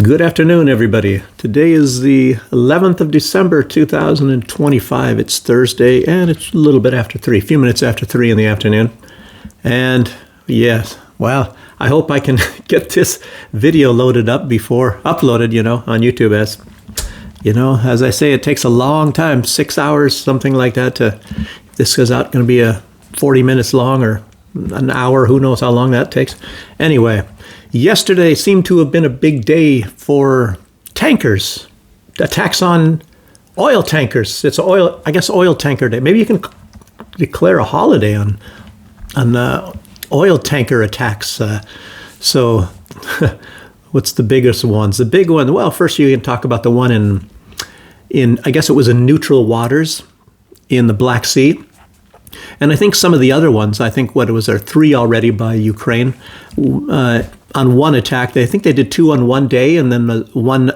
Good afternoon, everybody. Today is the 11th of December, 2025. It's Thursday, and it's a little bit after 3, a few minutes after 3 in the afternoon. And yes, well, I hope I can get this video loaded up before uploaded, on YouTube. As I say, it takes a long time, 6 hours, something like that. This is out going to be a 40 minutes long or an hour. Who knows how long that takes. Anyway. Yesterday seemed to have been a big day for tankers, attacks on oil tankers. It's oil tanker day. Maybe you can declare a holiday on oil tanker attacks. So what's the biggest ones? The big one, well, first you can talk about the one in I guess it was in neutral waters in the Black Sea. And I think some of the other ones, there 3 already by Ukraine, on one attack. I think they did 2 on one day, and then the one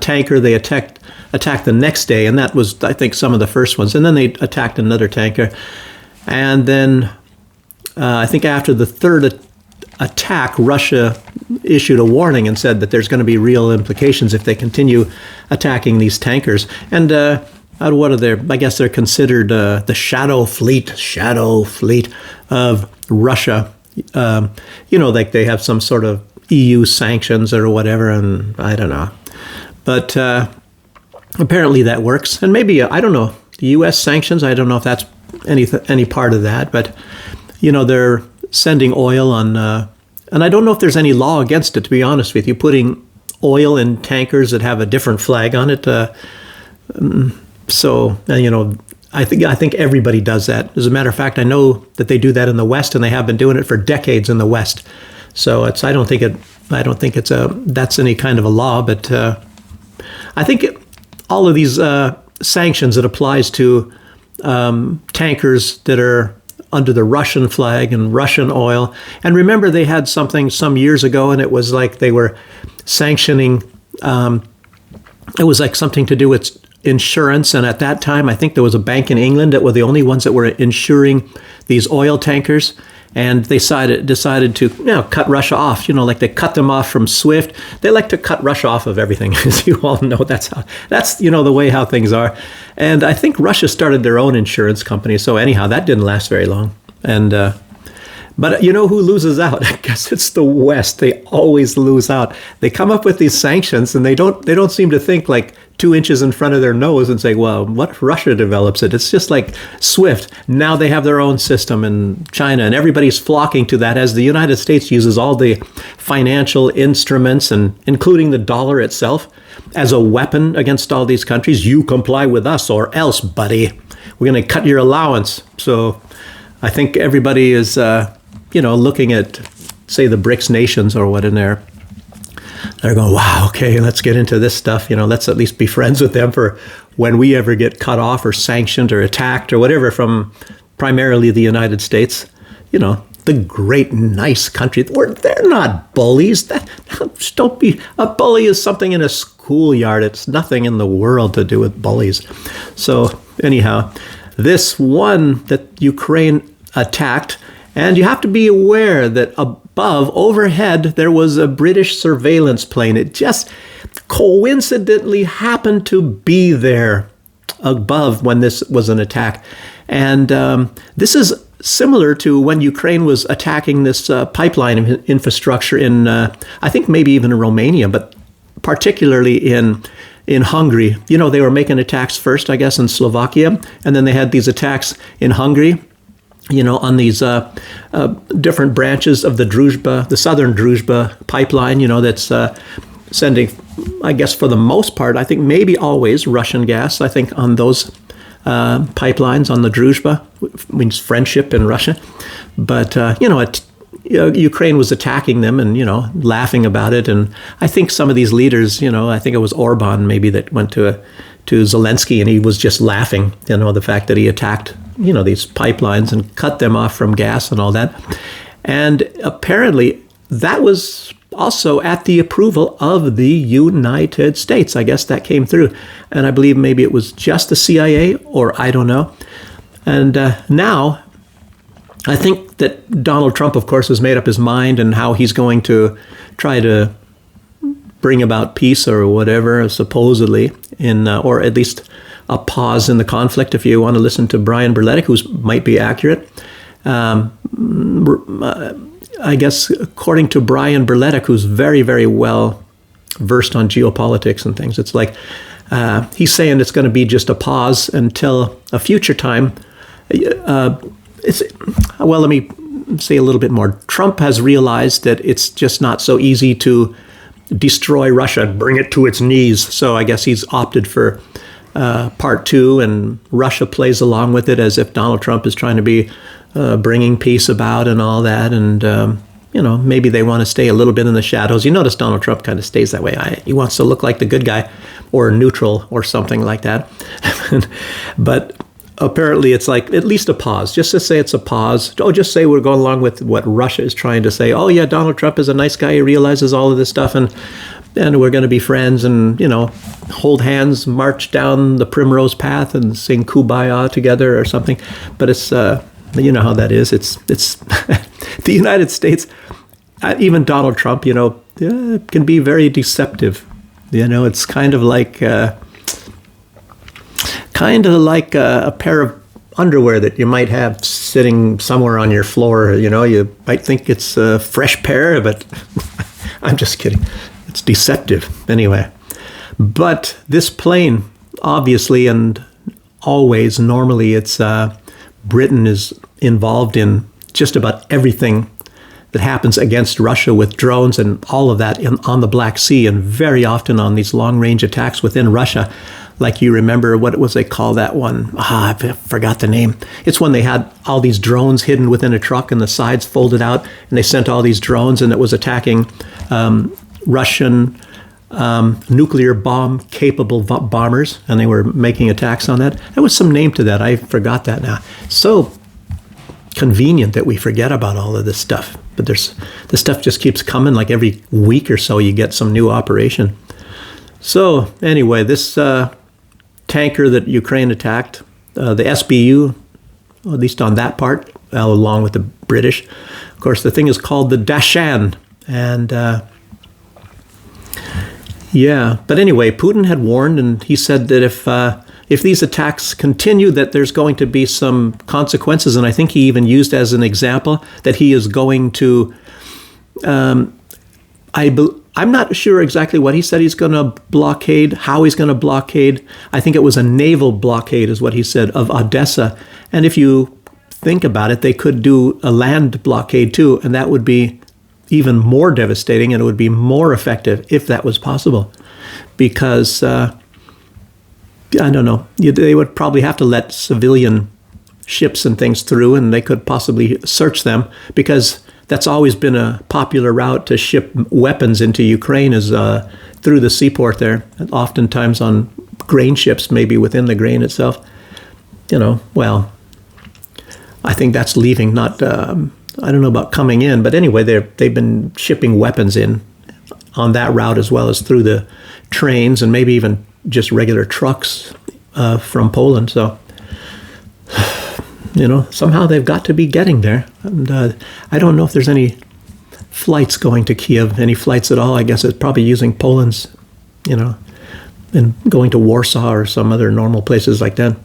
tanker they attacked the next day, and that was, I think, some of the first ones. And then they attacked another tanker. And then I think after the third attack, Russia issued a warning and said that there's going to be real implications if they continue attacking these tankers. And what are they? I guess they're considered the shadow fleet of Russia. Like they have some sort of EU sanctions or whatever, and I don't know. But apparently that works. And maybe, I don't know, the U.S. sanctions, I don't know if that's any part of that. But, they're sending oil on, and I don't know if there's any law against it, to be honest with you, putting oil in tankers that have a different flag on it. I think everybody does that. As a matter of fact, I know that they do that in the West, and they have been doing it for decades in the West. So I don't think that's any kind of a law. But I think all of these sanctions, it applies to tankers that are under the Russian flag and Russian oil. And remember, they had something some years ago, and it was like they were sanctioning. It was like something to do with insurance, and at that time I think there was a bank in England that were the only ones that were insuring these oil tankers, and they decided to cut Russia off, like they cut them off from SWIFT. They like to cut Russia off of everything, as you all know. That's the way how things are. And I think Russia started their own insurance company, so anyhow that didn't last very long. And but who loses out? I guess it's the West. They always lose out. They come up with these sanctions, and they don't seem to think like 2 inches in front of their nose and say, well, what if Russia develops it? It's just like SWIFT. Now they have their own system in China, and everybody's flocking to that as the United States uses all the financial instruments, and including the dollar itself, as a weapon against all these countries. You comply with us or else, buddy. We're going to cut your allowance. So I think everybody is, looking at, say, the BRICS nations or what in there. They're going, wow, okay, let's get into this stuff. Let's at least be friends with them for when we ever get cut off or sanctioned or attacked or whatever from primarily the United States. The great, nice country. They're not bullies. Don't be. A bully is something in a schoolyard. It's nothing in the world to do with bullies. So anyhow, this one that Ukraine attacked, and you have to be aware that overhead, there was a British surveillance plane. It just coincidentally happened to be there above when this was an attack. And this is similar to when Ukraine was attacking this pipeline infrastructure in, I think maybe even in Romania, but particularly in Hungary. They were making attacks first, I guess, in Slovakia, and then they had these attacks in Hungary. On these different branches of the southern Druzhba pipeline, that's sending, I guess for the most part, I think maybe always Russian gas, I think, on those pipelines on the Druzhba, means friendship in Russia. But, Ukraine was attacking them and, laughing about it. And I think some of these leaders, I think it was Orban maybe that went to Zelensky, and he was just laughing, the fact that he attacked, these pipelines and cut them off from gas and all that. And apparently that was also at the approval of the United States. I guess that came through. And I believe maybe it was just the CIA, or I don't know. And now I think that Donald Trump, of course, has made up his mind and how he's going to try to bring about peace or whatever, supposedly, or at least a pause in the conflict. If you want to listen to Brian Berletic, who might be accurate, I guess according to Brian Berletic, who's very, very well versed on geopolitics and things, it's like he's saying it's going to be just a pause until a future time. Let me say a little bit more. Trump has realized that it's just not so easy to destroy Russia and bring it to its knees. So I guess he's opted for part two, and Russia plays along with it as if Donald Trump is trying to be bringing peace about and all that. And, maybe they want to stay a little bit in the shadows. You notice Donald Trump kind of stays that way. He wants to look like the good guy or neutral or something like that. But apparently it's like at least a pause. Just to say it's a pause. Oh, just say we're going along with what Russia is trying to say. Oh, yeah, Donald Trump is a nice guy. He realizes all of this stuff, and we're going to be friends and, hold hands, march down the primrose path and sing Kumbaya together or something. But it's, you know how that is. It's the United States, even Donald Trump, can be very deceptive. It's kind of like a pair of underwear that you might have sitting somewhere on your floor. You might think it's a fresh pair, but I'm just kidding. It's deceptive anyway. But this plane, obviously, and always, normally, it's Britain is involved in just about everything that happens against Russia with drones and all of that on the Black Sea, and very often on these long-range attacks within Russia. Like, you remember, what was they call that one? I forgot the name. It's when they had all these drones hidden within a truck and the sides folded out, and they sent all these drones, and it was attacking Russian nuclear bomb-capable bombers, and they were making attacks on that. There was some name to that. I forgot that now. So convenient that we forget about all of this stuff. But this stuff just keeps coming. Like every week or so, you get some new operation. So anyway, this tanker that Ukraine attacked, the SBU, at least on that part, along with the British. Of course, the thing is called the Dashan. And but anyway, Putin had warned, and he said that if these attacks continue, that there's going to be some consequences. And I think he even used as an example that he is going to, I'm not sure exactly what he said he's going to blockade, how he's going to blockade. I think it was a naval blockade is what he said of Odessa. And if you think about it, they could do a land blockade too, and that would be even more devastating, and it would be more effective if that was possible. Because, I don't know, they would probably have to let civilian ships and things through, and they could possibly search them, because that's always been a popular route to ship weapons into Ukraine is through the seaport there, and oftentimes on grain ships, maybe within the grain itself. Well, I think that's leaving, not, I don't know about coming in, but anyway, they've been shipping weapons in on that route as well as through the trains and maybe even just regular trucks from Poland. So, somehow they've got to be getting there. And I don't know if there's any flights going to Kiev, any flights at all. I guess it's probably using Poland's, and going to Warsaw or some other normal places like that.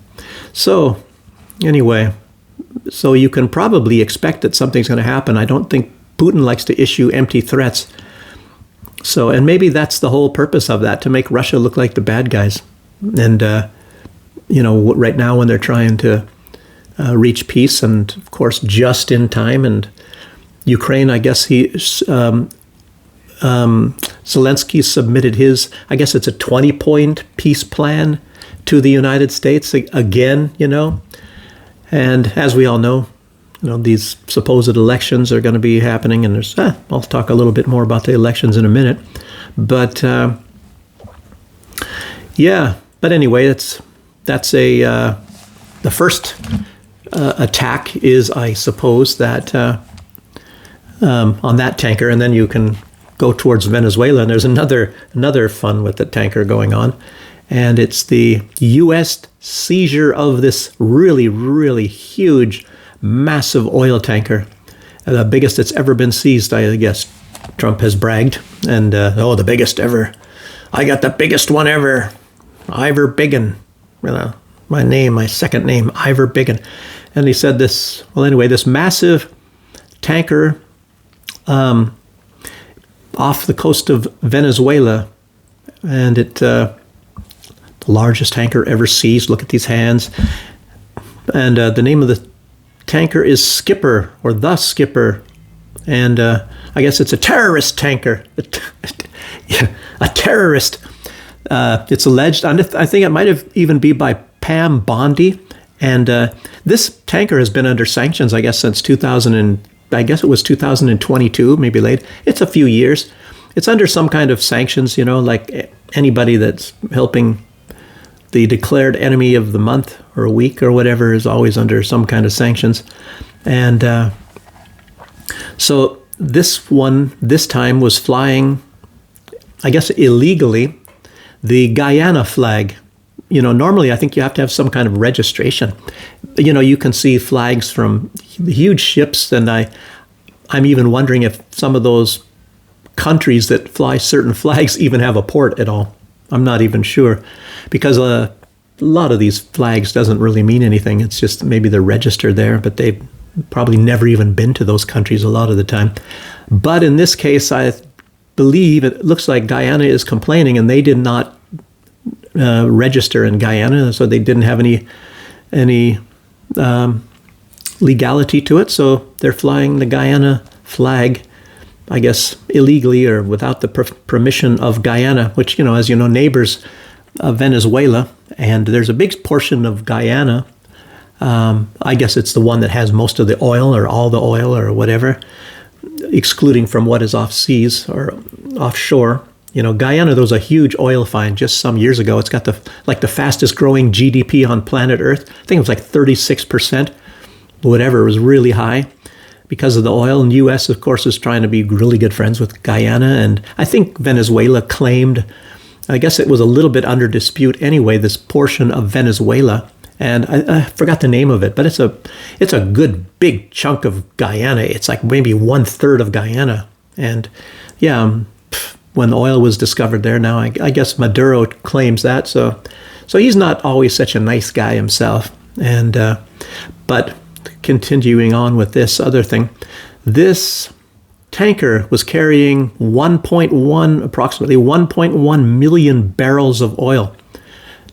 So, anyway, so you can probably expect that something's going to happen. I don't think Putin likes to issue empty threats. So, and maybe that's the whole purpose of that, to make Russia look like the bad guys. And, right now when they're trying to reach peace, and of course, just in time, and Ukraine, I guess Zelensky submitted his, I guess it's a 20-point peace plan to the United States again, And as we all know, these supposed elections are going to be happening, and I'll talk a little bit more about the elections in a minute. But but anyway, that's the first attack is, I suppose, that on that tanker, and then you can go towards Venezuela, and there's another fun with the tanker going on. And it's the U.S. seizure of this really, really huge, massive oil tanker, the biggest that's ever been seized, I guess, Trump has bragged, and the biggest ever. I got the biggest one ever, Ivor Biggin. My second name, Ivor Biggin. And he said this. Well, anyway, this massive tanker off the coast of Venezuela, and the largest tanker ever seized. Look at these hands. And the name of the tanker is Skipper, or the Skipper. And I guess it's a terrorist tanker. Yeah, a terrorist. It's alleged, I think it might have even be by Pam Bondi. And this tanker has been under sanctions, I guess, since 2022, maybe late. It's a few years. It's under some kind of sanctions, like anybody that's helping the declared enemy of the month or a week or whatever is always under some kind of sanctions. And so this one, this time, was flying, I guess illegally, the Guyana flag. Normally I think you have to have some kind of registration. You can see flags from huge ships, and I'm even wondering if some of those countries that fly certain flags even have a port at all. I'm not even sure, because a lot of these flags doesn't really mean anything. It's just maybe they're registered there, but they've probably never even been to those countries a lot of the time. But in this case, I believe it looks like Guyana is complaining, and they did not register in Guyana, so they didn't have any legality to it. So they're flying the Guyana flag, I guess illegally or without the permission of Guyana, which, as you know, neighbors Venezuela, and there's a big portion of Guyana. I guess it's the one that has most of the oil, or all the oil, or whatever, excluding from what is off seas or offshore. Guyana, there was a huge oil find just some years ago. It's got the fastest growing GDP on planet Earth. I think it was like 36%, whatever. It was really high because of the oil. And the U.S., of course, is trying to be really good friends with Guyana. And I think Venezuela claimed, I guess it was a little bit under dispute anyway, this portion of Venezuela. And I forgot the name of it, but it's a good big chunk of Guyana. It's like maybe 1/3 of Guyana. And yeah, when oil was discovered there, now I guess Maduro claims that. So he's not always such a nice guy himself. And but continuing on with this other thing, this tanker was carrying approximately 1.1 million barrels of oil.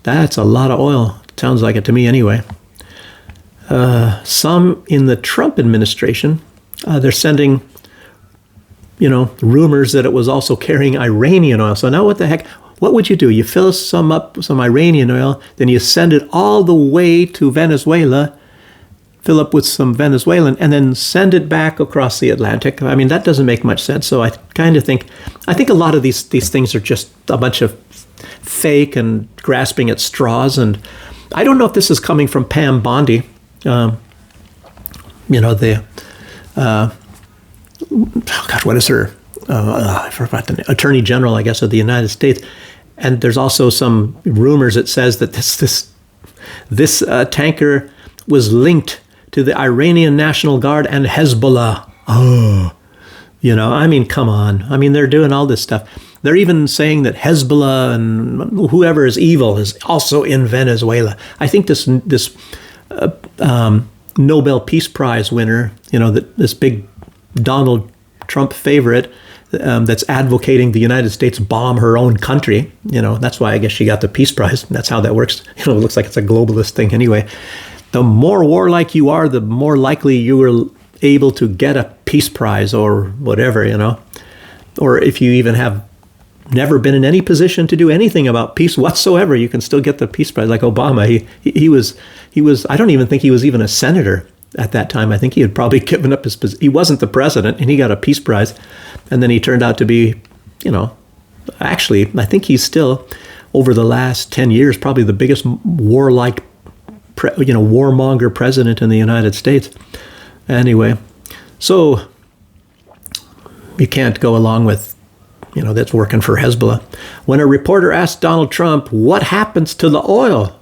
That's a lot of oil. Sounds like it to me anyway. Some in the Trump administration, they're sending, rumors that it was also carrying Iranian oil. So now what the heck? What would you do? You fill some Iranian oil, then you send it all the way to Venezuela, fill up with some Venezuelan, and then send it back across the Atlantic. I mean, that doesn't make much sense. So I think a lot of these things are just a bunch of fake and grasping at straws. And I don't know if this is coming from Pam Bondi, what is her? I forgot the name. Attorney General, I guess, of the United States. And there's also some rumors that says that this tanker was linked to the Iranian National Guard and Hezbollah. Oh, I mean, come on. I mean, they're doing all this stuff. They're even saying that Hezbollah and whoever is evil is also in Venezuela. I think this Nobel Peace Prize winner, this big Donald Trump favorite, that's advocating the United States bomb her own country. That's why I guess she got the Peace Prize. That's how that works. It looks like it's a globalist thing anyway. The more warlike you are, the more likely you are able to get a Peace Prize or whatever, Or if you even have never been in any position to do anything about peace whatsoever, you can still get the Peace Prize. Like Obama, he was. I don't even think he was even a senator at that time. I think he had probably given up his position. He wasn't the president, and he got a Peace Prize, and then he turned out to be, actually, I think he's still, over the last 10 years, probably the biggest warlike, warmonger president in the United States. Anyway, so you can't go along with, that's working for Hezbollah. When a reporter asked Donald Trump, what happens to the oil?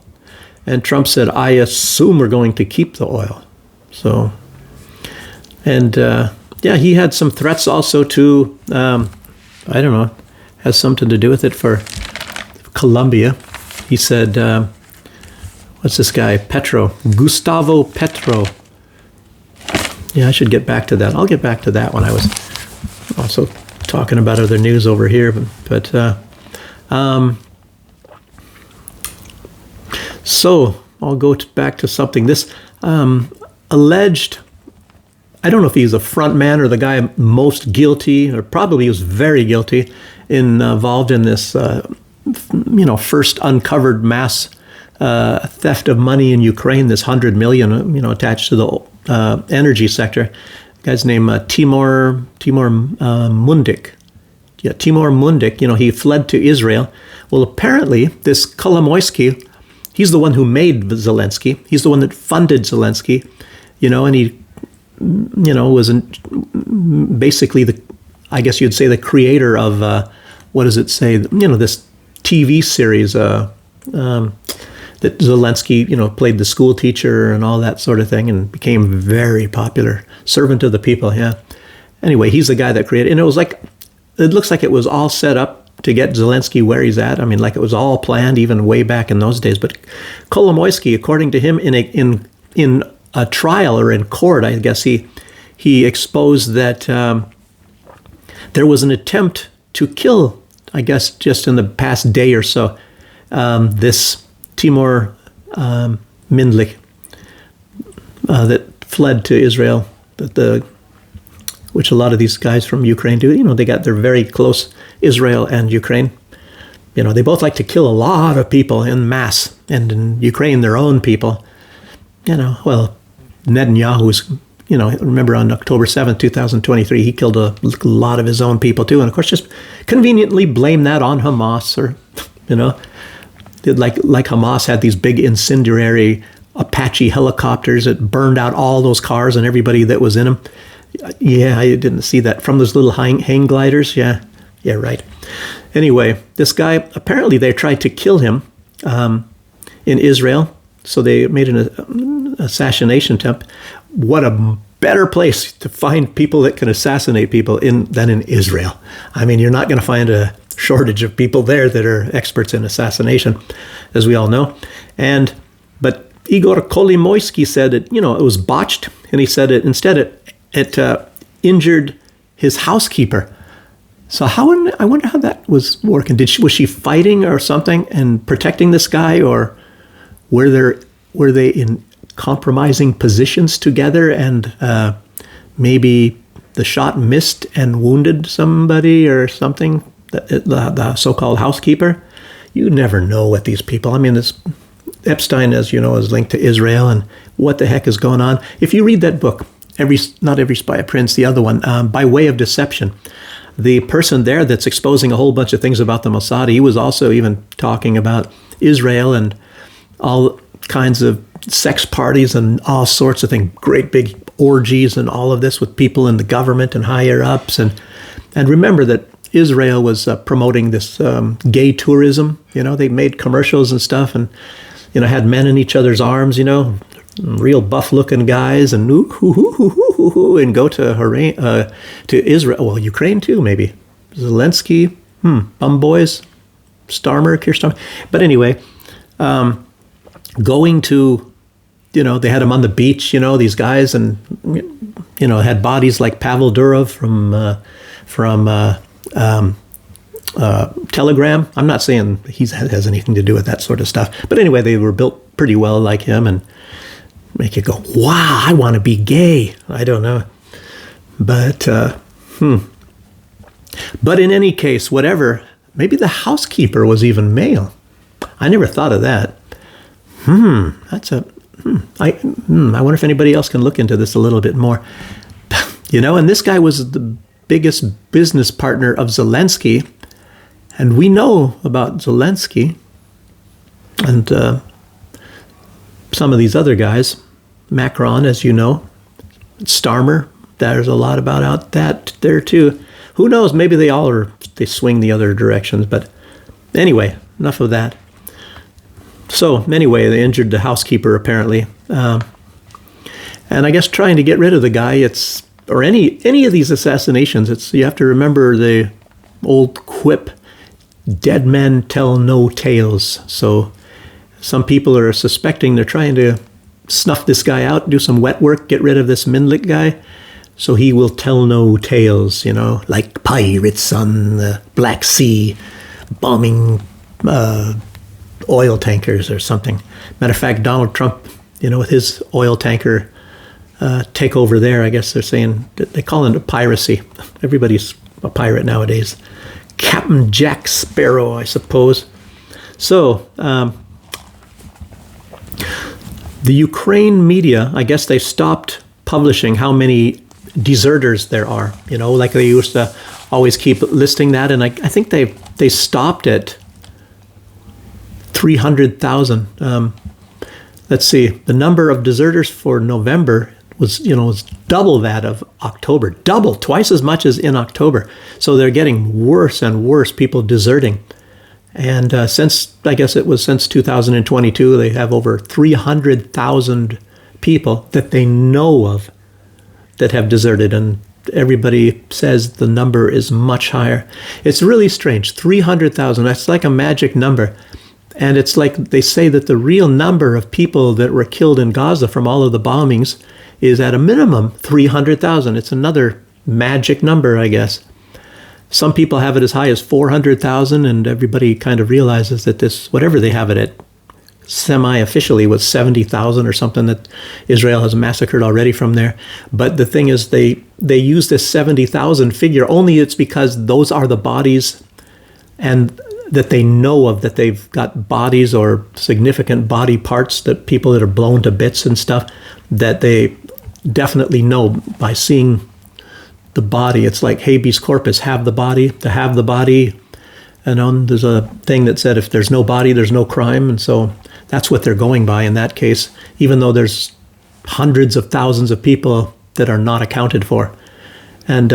And Trump said, I assume we're going to keep the oil. So, and yeah, he had some threats also to, I don't know, has something to do with it for Colombia. He said, what's this guy? Gustavo Petro. Yeah, I should get back to that. I'll get back to that when I was also talking about other news over here. But so I'll go back to something. This alleged, I don't know if he's a front man or the guy most guilty, or probably he was very guilty, involved in this, first uncovered mass theft of money in Ukraine, this 100 million, attached to the energy sector. Guy's name Timur Mundik. Yeah, Timur Mundik. He fled to Israel. Well, apparently this Kolomoisky, he's the one who made Zelensky. He's the one that funded Zelensky. And he, wasn't basically I guess you'd say the creator of what does it say? This TV series that Zelensky, played the school teacher and all that sort of thing, and became very popular. Servant of the people, yeah. Anyway, he's the guy that created, and it looks like it was all set up to get Zelensky where he's at. I mean, like it was all planned, even way back in those days. But Kolomoisky, according to him, in a trial or in court, I guess he exposed that there was an attempt to kill, I guess, just in the past day or so, this Timur Mindlik that fled to Israel, which a lot of these guys from Ukraine do. They're very close, Israel and Ukraine. They both like to kill a lot of people in mass, and in Ukraine, their own people. Well, Netanyahu's, remember on October 7th, 2023, he killed a lot of his own people too. And of course, just conveniently blame that on Hamas, or, like Hamas had these big incendiary Apache helicopters that burned out all those cars and everybody that was in them. Yeah, I didn't see that. From those little hang gliders. Yeah, right. Anyway, this guy, apparently they tried to kill him in Israel. So they made an assassination attempt. What a better place to find people that can assassinate people than in Israel. I mean, you're not going to find a shortage of people there that are experts in assassination, as we all know. But Igor Kolomoisky said it was botched, and he said it injured his housekeeper. So I wonder how that was working. Was she fighting or something and protecting this guy, or were they in compromising positions together, and maybe the shot missed and wounded somebody or something? The so-called housekeeper. You never know what these people. I mean, this Epstein, as you know, is linked to Israel, and what the heck is going on? If you read that book, not Every Spy a Prince, the other one, By Way of Deception, the person there that's exposing a whole bunch of things about the Mossad, he was also even talking about Israel and all kinds of sex parties and all sorts of things, great big orgies and all of this with people in the government and higher ups. And remember that Israel was promoting this gay tourism. They made commercials and stuff, and had men in each other's arms. Real buff-looking guys, and and go to Israel. Well, Ukraine too, maybe. Zelensky, bum boys, Keir. But anyway, going to, they had them on the beach. These guys, and had bodies like Pavel Durov from Telegram. I'm not saying he has anything to do with that sort of stuff, but anyway, they were built pretty well like him, and make you go, wow, I want to be gay. I don't know, but But in any case, whatever. Maybe the housekeeper was even male. I never thought of that. I wonder if anybody else can look into this a little bit more. And this guy was the biggest business partner of Zelensky. And we know about Zelensky and some of these other guys. Macron, as you know, Starmer, there's a lot about that there too. Who knows, maybe they swing the other directions. But anyway, enough of that. So anyway, they injured the housekeeper apparently. And I guess trying to get rid of the guy, it's or any of these assassinations, you have to remember the old quip, dead men tell no tales. So some people are suspecting they're trying to snuff this guy out, do some wet work, get rid of this Minlik guy, so he will tell no tales, like pirates on the Black Sea bombing oil tankers or something. Matter of fact, Donald Trump, with his oil tanker takeover there, I guess they're saying, they call it piracy. Everybody's a pirate nowadays. Captain Jack Sparrow, I suppose. So, the Ukraine media, I guess they stopped publishing how many deserters there are, like they used to always keep listing that. And I think they stopped at 300,000. Let's see, the number of deserters for November was double that of October, twice as much as in October. So they're getting worse and worse, people deserting. And since 2022, they have over 300,000 people that they know of that have deserted. And everybody says the number is much higher. It's really strange, 300,000. That's like a magic number. And it's like they say that the real number of people that were killed in Gaza from all of the bombings is at a minimum 300,000. It's another magic number, I guess. Some people have it as high as 400,000, and everybody kind of realizes that this, whatever they have it at, semi-officially was 70,000 or something that Israel has massacred already from there. But the thing is, they use this 70,000 figure only it's because those are the bodies and that they know of, that they've got bodies or significant body parts, that people that are blown to bits and stuff, that they definitely know by seeing the body. It's like habeas corpus, have the body, to have the body. And there's a thing that said if there's no body, there's no crime. And so that's what they're going by in that case, even though there's hundreds of thousands of people that are not accounted for. And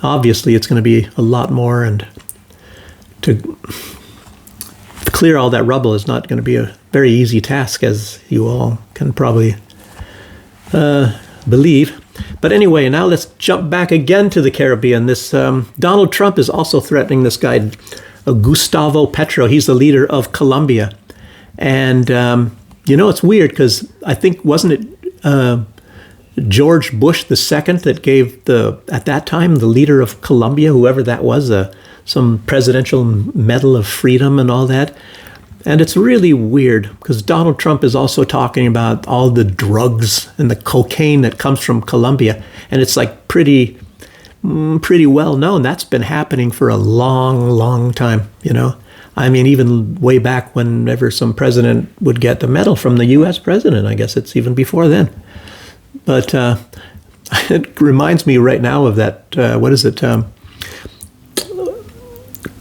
obviously it's going to be a lot more, and to clear all that rubble is not going to be a very easy task, as you all can probably believe. But anyway, now let's jump back again to the Caribbean. This Donald Trump is also threatening this guy, Gustavo Petro. He's the leader of Colombia. And, it's weird because I think, wasn't it George Bush II that gave at that time, the leader of Colombia, whoever that was, some presidential medal of freedom and all that. And it's really weird because Donald Trump is also talking about all the drugs and the cocaine that comes from Colombia. And it's like pretty well known. That's been happening for a long, long time, I mean, even way back whenever some president would get a medal from the U.S. president. I guess it's even before then. But it reminds me right now of that,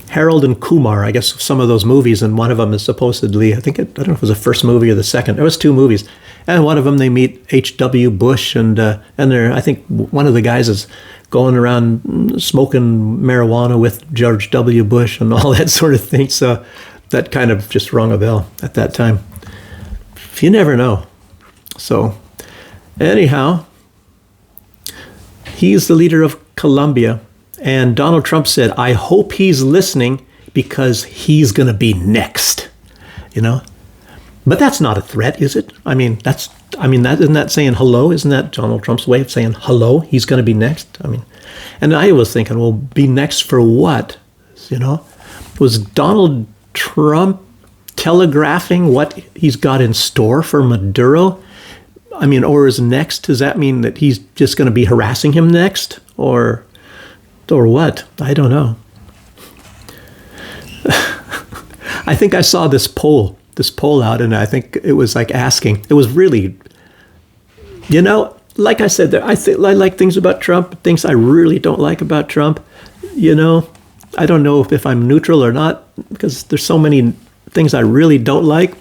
Harold and Kumar, I guess, some of those movies, and one of them is supposedly, I don't know if it was the first movie or the second. There was two movies, and one of them they meet H.W. Bush, and I think one of the guys is going around smoking marijuana with George W. Bush and all that sort of thing. So that kind of just rung a bell at that time. You never know. So anyhow, he's the leader of Colombia. And Donald Trump said, I hope he's listening because he's going to be next, But that's not a threat, is it? Isn't that saying hello? Isn't that Donald Trump's way of saying hello? He's going to be next. And I was thinking, well, be next for what? Was Donald Trump telegraphing what he's got in store for Maduro? Or is next, does that mean that he's just going to be harassing him next? Or what? I don't know. I think I saw this poll out, and I think it was like asking, it was really, like I said, I like things about Trump, things I really don't like about Trump. I don't know if I'm neutral or not, because there's so many things I really don't like.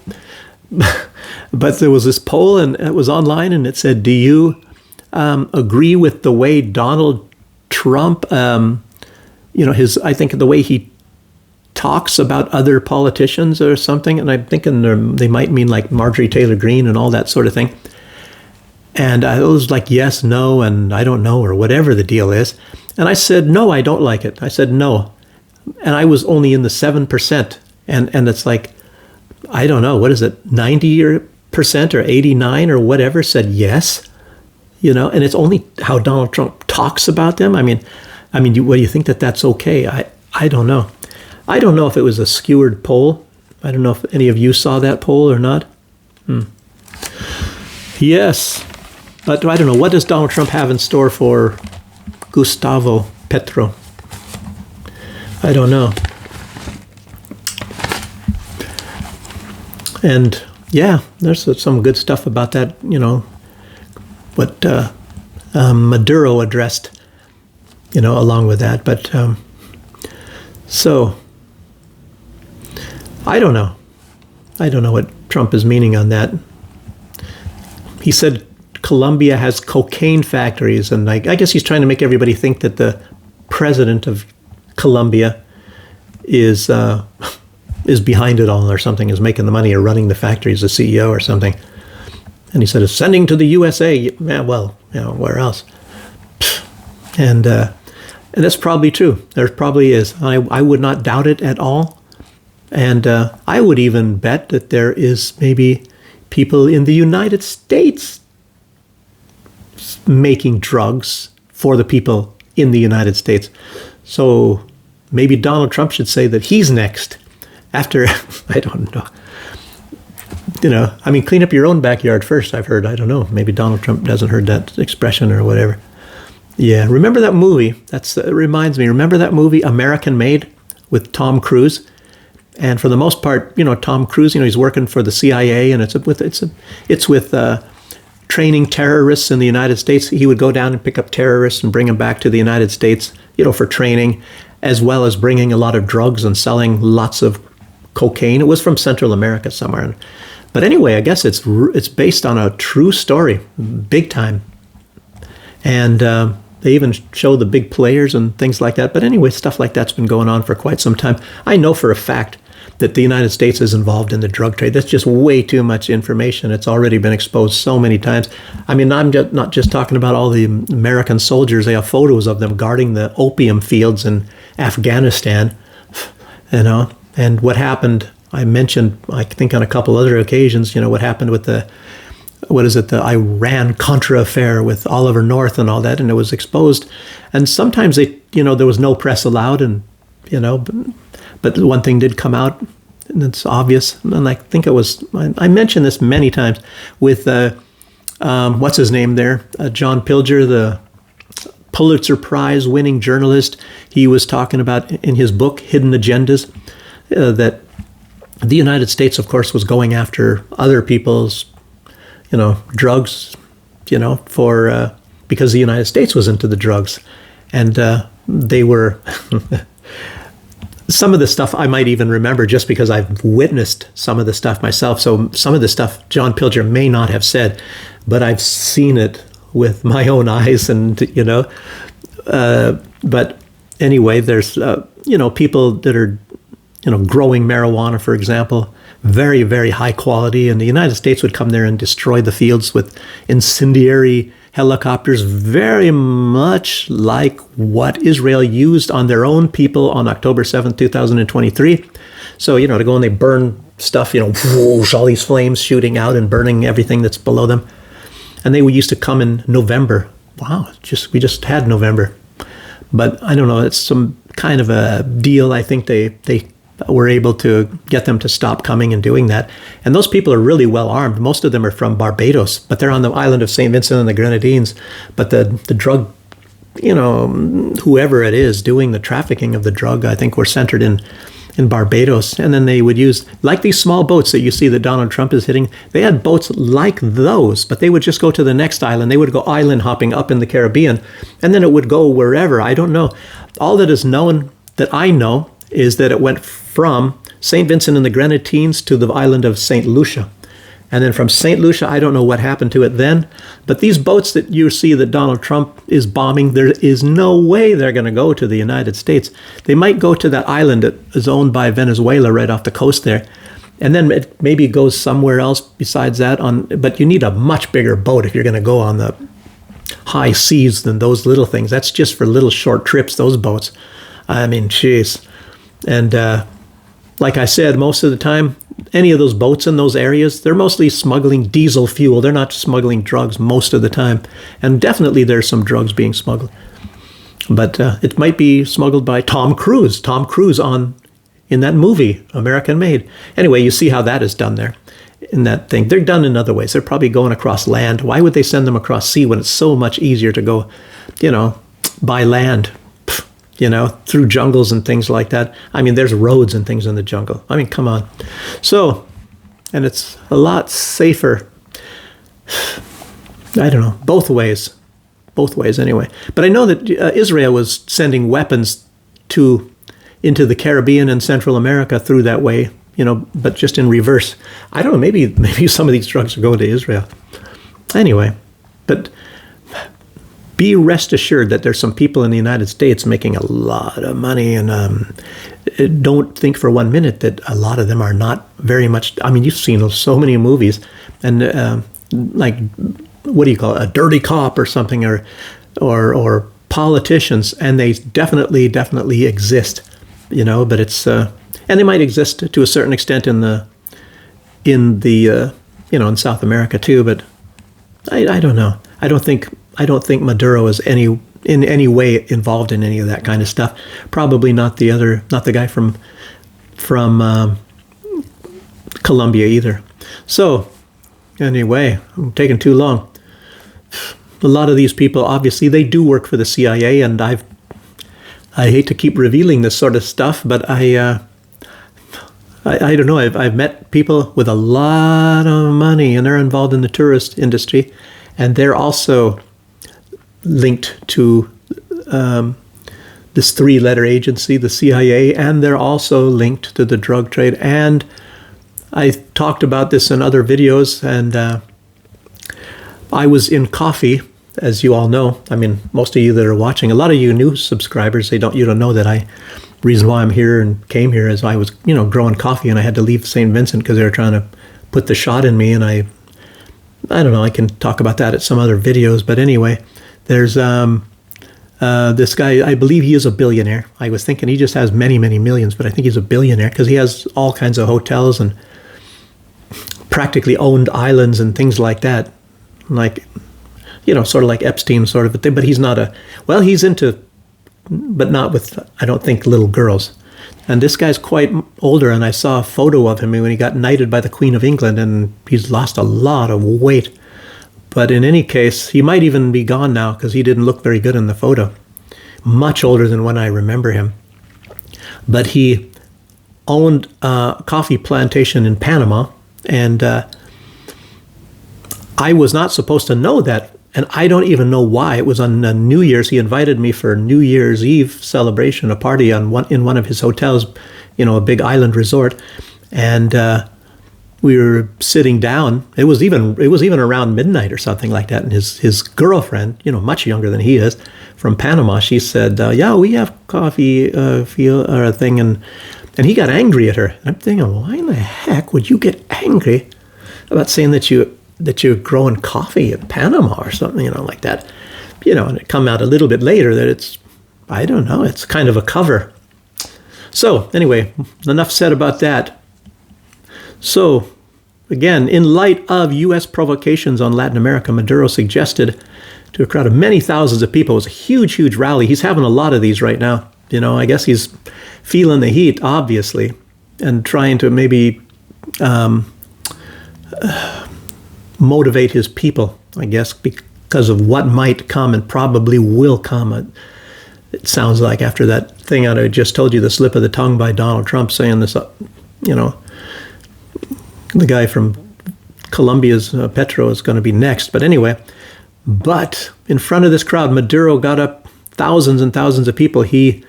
But there was this poll, and it was online, and it said, do you agree with the way Donald Trump, I think the way he talks about other politicians or something, and I'm thinking they might mean like Marjorie Taylor Greene and all that sort of thing. And I was like, yes, no, and I don't know, or whatever the deal is. And I said, no, I don't like it. I said, no. And I was only in the 7%. And it's like, I don't know, what is it, 90% or 89 or whatever said yes, and it's only how Donald Trump talks about them. I mean, what do you think that's okay? I don't know. I don't know if it was a skewered poll. I don't know if any of you saw that poll or not. Yes, but I don't know. What does Donald Trump have in store for Gustavo Petro? I don't know. And yeah, there's some good stuff about that, what Maduro addressed, along with that. But so I don't know. I don't know what Trump is meaning on that. He said Colombia has cocaine factories, and I guess he's trying to make everybody think that the president of Colombia is behind it all or something, is making the money or running the factories, the CEO or something. And he said, it's sending to the USA. Yeah, well, where else? And that's probably true. There probably is. I would not doubt it at all. And I would even bet that there is maybe people in the United States making drugs for the people in the United States. So maybe Donald Trump should say that he's next after, I don't know. Clean up your own backyard first, I've heard. I don't know. Maybe Donald Trump hasn't heard that expression or whatever. Yeah, remember that movie? It reminds me. Remember that movie, American Made, with Tom Cruise? And for the most part, Tom Cruise, he's working for the CIA, and it's with training terrorists in the United States. He would go down and pick up terrorists and bring them back to the United States, for training, as well as bringing a lot of drugs and selling lots of cocaine. It was from Central America somewhere. But anyway, I guess it's based on a true story, big time. And they even show the big players and things like that. But anyway, stuff like that's been going on for quite some time. I know for a fact that the United States is involved in the drug trade. That's just way too much information. It's already been exposed so many times. I'm not just talking about all the American soldiers. They have photos of them guarding the opium fields in Afghanistan, and what happened, I mentioned, I think on a couple other occasions, what happened with the Iran-Contra affair with Oliver North and all that, and it was exposed. And sometimes there was no press allowed, and, but one thing did come out, and it's obvious. And I think it was, I mentioned this many times with, what's his name there? John Pilger, the Pulitzer Prize winning journalist. He was talking about in his book, Hidden Agendas, that the United States, of course, was going after other people's, drugs, because the United States was into the drugs. And they were, some of the stuff I might even remember just because I've witnessed some of the stuff myself. So some of the stuff John Pilger may not have said, but I've seen it with my own eyes and, but anyway, there's, people that are, growing marijuana, for example, very, very high quality. And the United States would come there and destroy the fields with incendiary helicopters, very much like what Israel used on their own people on October 7th, 2023. So, to go and they burn stuff, whoosh, all these flames shooting out and burning everything that's below them. And they used to come in November. Wow, we just had November. But I don't know, it's some kind of a deal. I think they were able to get them to stop coming and doing that. And those people are really well armed. Most of them are from Barbados, but they're on the island of St. Vincent and the Grenadines. But the drug, whoever it is doing the trafficking of the drug, I think were centered in Barbados. And then they would use, like these small boats that you see that Donald Trump is hitting, they had boats like those, but they would just go to the next island. They would go island hopping up in the Caribbean, and then it would go wherever. I don't know. All that is known, that I know, is that it went from St. Vincent and the Grenadines to the island of St. Lucia. And then from St. Lucia, I don't know what happened to it then. But these boats that you see that Donald Trump is bombing, there is no way they're going to go to the United States. They might go to that island that is owned by Venezuela right off the coast there. And then it maybe goes somewhere else besides that. But you need a much bigger boat if you're going to go on the high seas than those little things. That's just for little short trips, those boats. I mean, jeez. And like I said, most of the time, any of those boats in those areas, they're mostly smuggling diesel fuel. They're not smuggling drugs most of the time. And definitely there's some drugs being smuggled. But it might be smuggled by Tom Cruise. Tom Cruise in that movie, American Made. Anyway, you see how that is done there in that thing. They're done in other ways. They're probably going across land. Why would they send them across sea when it's so much easier to go, by land, through jungles and things like that? I mean, there's roads and things in the jungle. I mean, come on. So, and it's a lot safer. I don't know, both ways anyway. But I know that Israel was sending weapons into the Caribbean and Central America through that way, but just in reverse. I don't know, maybe some of these drugs are going to Israel. Anyway, but be rest assured that there's some people in the United States making a lot of money, and don't think for 1 minute that a lot of them are not very much. I mean, you've seen so many movies, and like, what do you call it, a dirty cop or something, or politicians, and they definitely exist, but it's and they might exist to a certain extent in South America too, but I don't know. I don't think Maduro is in any way involved in any of that kind of stuff. Probably not the guy from Colombia either. So anyway, I'm taking too long. A lot of these people, obviously, they do work for the CIA, and I hate to keep revealing this sort of stuff, but I don't know. I've met people with a lot of money, and they're involved in the tourist industry, and they're also linked to this 3-letter agency, the CIA, and they're also linked to the drug trade. And I talked about this in other videos, and I was in coffee, as you all know. I mean, most of you that are watching, a lot of you new subscribers, you don't know that reason why I'm here and came here is I was, growing coffee, and I had to leave St. Vincent because they were trying to put the shot in me, and I don't know, I can talk about that at some other videos, but anyway, there's this guy, I believe he is a billionaire. I was thinking he just has many, many millions, but I think he's a billionaire because he has all kinds of hotels and practically owned islands and things like that. Like, sort of like Epstein sort of a thing, but he's not he's into, but not with, I don't think, little girls. And this guy's quite older, and I saw a photo of him when he got knighted by the Queen of England, and he's lost a lot of weight. But in any case, he might even be gone now because he didn't look very good in the photo. Much older than when I remember him. But he owned a coffee plantation in Panama, and I was not supposed to know that, and I don't even know why. It was on New Year's. He invited me for a New Year's Eve celebration, a party in one of his hotels, a big island resort, and we were sitting down. It was even around midnight or something like that, and his girlfriend, much younger than he is, from Panama, she said, "Yeah, we have coffee or a thing," and he got angry at her. And I'm thinking, why in the heck would you get angry about saying that you're growing coffee in Panama or something, like that, and it come out a little bit later that it's, I don't know, it's kind of a cover. So anyway, enough said about that. So again, in light of U.S. provocations on Latin America, Maduro suggested to a crowd of many thousands of people, it was a huge, huge rally. He's having a lot of these right now. I guess he's feeling the heat, obviously, and trying to maybe motivate his people, I guess, because of what might come and probably will come. It sounds like after that thing I just told you, the slip of the tongue by Donald Trump saying this, the guy from Colombia's Petro is going to be next. But anyway, in front of this crowd, Maduro got up, thousands and thousands of people. He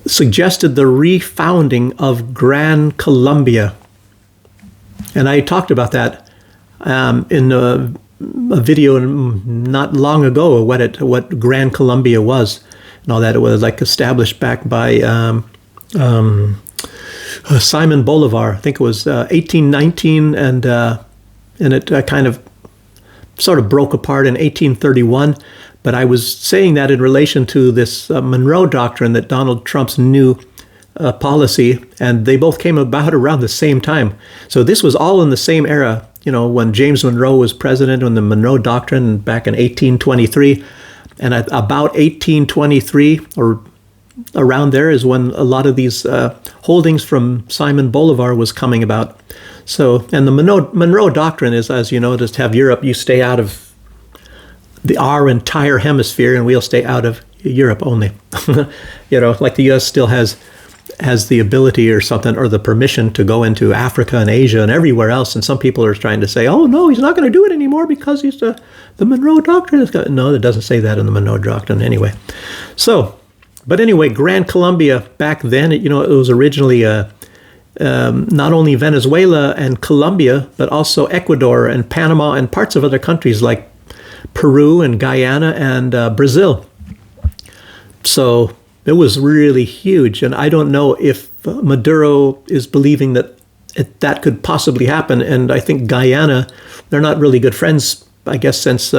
suggested the refounding of Gran Colombia. And I talked about that in a video not long ago, what Gran Colombia was and all that. It was like established back by Simon Bolivar. I think it was 1819, and it kind of sort of broke apart in 1831. But I was saying that in relation to this Monroe Doctrine, that Donald Trump's new policy, and they both came about around the same time. So this was all in the same era, when James Monroe was president, on the Monroe Doctrine back in 1823. And at about 1823, or around there, is when a lot of these holdings from Simon Bolivar was coming about. So, and the Monroe Doctrine is, as you know, just have Europe, you stay out of our entire hemisphere, and we'll stay out of Europe only. Like the U.S. still has the ability or something, or the permission to go into Africa and Asia and everywhere else. And some people are trying to say, oh, no, he's not going to do it anymore because he's the Monroe Doctrine. No, it doesn't say that in the Monroe Doctrine anyway. So, but anyway, Gran Colombia back then, it was originally not only Venezuela and Colombia, but also Ecuador and Panama and parts of other countries like Peru and Guyana and Brazil. So it was really huge. And I don't know if Maduro is believing that that could possibly happen. And I think Guyana, they're not really good friends, I guess, since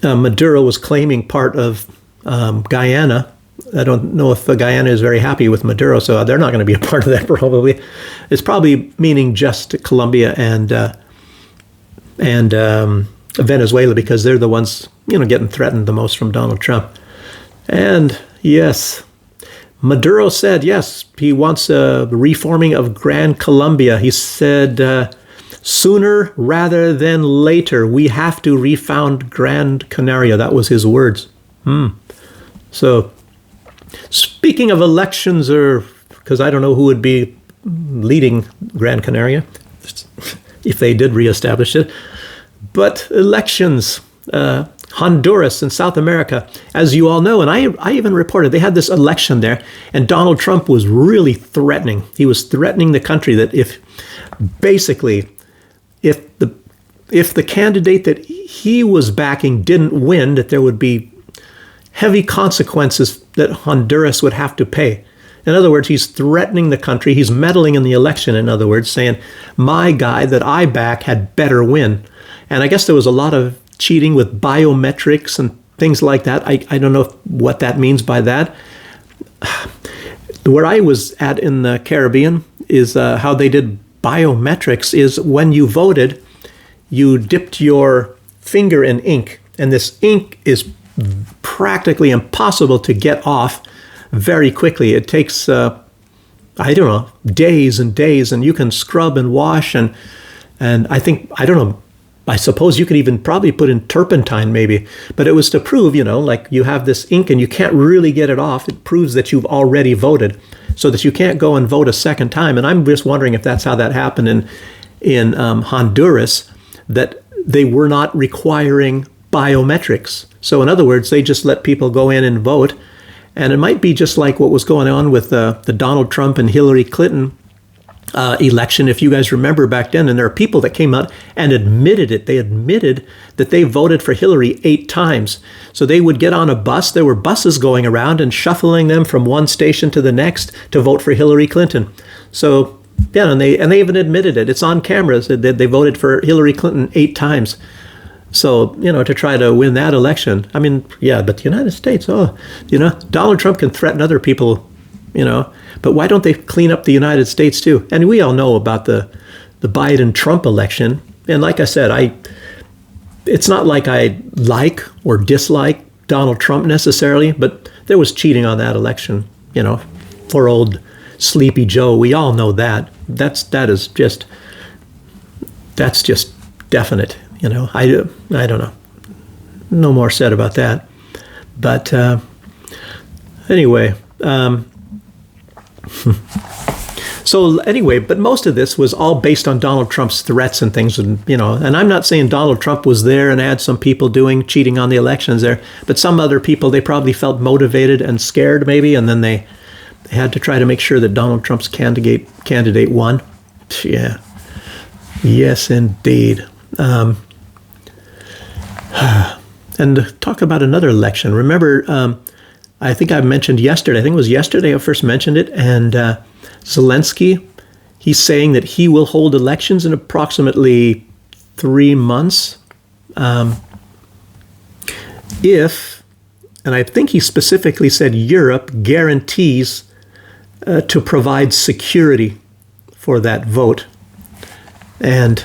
Maduro was claiming part of Guyana. I don't know if Guyana is very happy with Maduro, so they're not going to be a part of that probably. It's probably meaning just Colombia and Venezuela, because they're the ones, getting threatened the most from Donald Trump. And yes, Maduro said, yes, he wants a reforming of Gran Colombia. He said, sooner rather than later, we have to refound Gran Canaria. That was his words. So, speaking of elections, because I don't know who would be leading Gran Canaria if they did reestablish it, but elections, Honduras in South America, as you all know, and I even reported, they had this election there, and Donald Trump was really threatening. He was threatening the country that if the candidate that he was backing didn't win, that there would be heavy consequences that Honduras would have to pay. In other words, he's threatening the country. He's meddling in the election, in other words, saying, my guy that I back had better win. And I guess there was a lot of cheating with biometrics and things like that. I don't know what that means by that. Where I was at in the Caribbean is how they did biometrics is when you voted, you dipped your finger in ink. And this ink is practically impossible to get off very quickly. It takes, days and days, and you can scrub and wash. And I suppose you could even probably put in turpentine maybe, but it was to prove, like you have this ink and you can't really get it off. It proves that you've already voted so that you can't go and vote a second time. And I'm just wondering if that's how that happened in Honduras, that they were not requiring biometrics. So in other words, they just let people go in and vote. And it might be just like what was going on with the Donald Trump and Hillary Clinton election, if you guys remember back then. And there are people that came out and admitted it. They admitted that they voted for Hillary 8 times. So they would get on a bus. There were buses going around and shuffling them from one station to the next to vote for Hillary Clinton. So yeah, and they even admitted it. It's on camera that they voted for Hillary Clinton 8 times. So, to try to win that election. I mean, yeah, but the United States, Donald Trump can threaten other people, but why don't they clean up the United States too? And we all know about the Biden-Trump election. And like I said, it's not like I like or dislike Donald Trump necessarily, but there was cheating on that election, for old Sleepy Joe. We all know that. That's just definite. I don't know. No more said about that. But anyway, but most of this was all based on Donald Trump's threats and things. And, and I'm not saying Donald Trump was there and had some people cheating on the elections there, but some other people, they probably felt motivated and scared maybe, and then they had to try to make sure that Donald Trump's candidate won. Yeah. Yes, indeed. And talk about another election. Remember, I think I mentioned yesterday, I think it was yesterday I first mentioned it, and Zelensky, he's saying that he will hold elections in approximately 3 months. If, and I think he specifically said Europe guarantees to provide security for that vote. And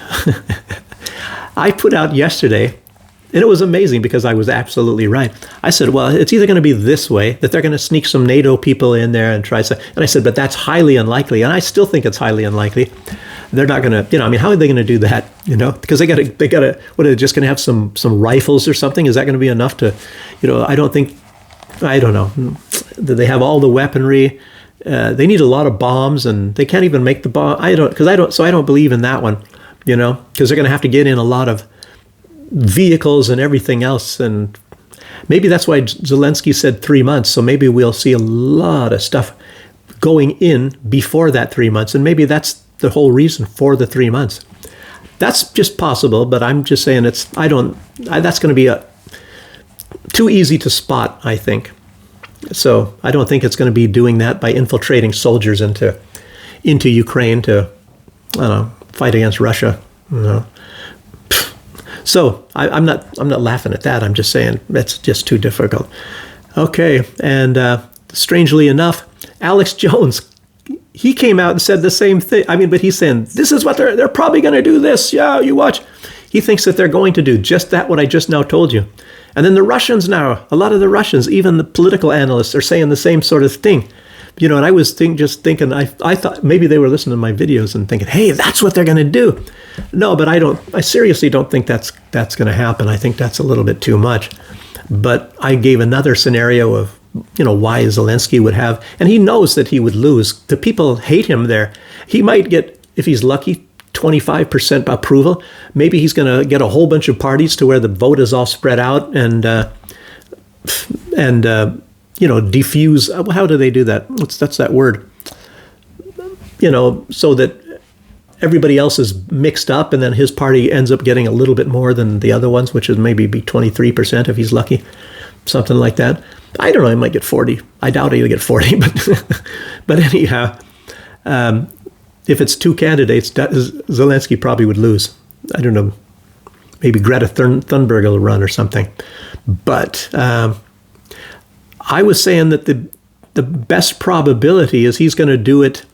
I put out yesterday, and it was amazing because I was absolutely right. I said, well, it's either going to be this way, that they're going to sneak some NATO people in there and try to, and I said, but that's highly unlikely. And I still think it's highly unlikely. They're not going to, I mean, how are they going to do that? Because they got to, what, are they just going to have some rifles or something? Is that going to be enough to, I don't know. They have all the weaponry. They need a lot of bombs, and they can't even make the bomb. I don't believe in that one, because they're going to have to get in a lot of vehicles and everything else. And maybe that's why Zelensky said 3 months. So maybe we'll see a lot of stuff going in before that 3 months. And maybe that's the whole reason for the 3 months. That's just possible, but I'm just saying that's going to be too easy to spot, I think. So I don't think it's going to be doing that by infiltrating soldiers into Ukraine to, fight against Russia. So I'm not laughing at that. I'm just saying it's just too difficult. Okay, and strangely enough, Alex Jones, he came out and said the same thing. I mean, but he's saying this is what they're probably going to do. This, yeah, you watch. He thinks that they're going to do just that, what I just now told you. And then the Russians now, a lot of the Russians, even the political analysts, are saying the same sort of thing. And I was thinking, I thought maybe they were listening to my videos and thinking, hey, that's what they're going to do. No, but I seriously don't think that's going to happen. I think that's a little bit too much. But I gave another scenario of, why Zelensky would have, and he knows that he would lose. The people hate him there. He might get, if he's lucky, 25% approval. Maybe he's going to get a whole bunch of parties to where the vote is all spread out and diffuse. How do they do that? That's that word. So that everybody else is mixed up, and then his party ends up getting a little bit more than the other ones, which is maybe be 23% if he's lucky, something like that. I don't know. He might get 40. I doubt he'll get 40, but anyhow. If it's two candidates, Zelensky probably would lose. I don't know. Maybe Greta Thunberg will run or something. But I was saying that the best probability is he's going to do it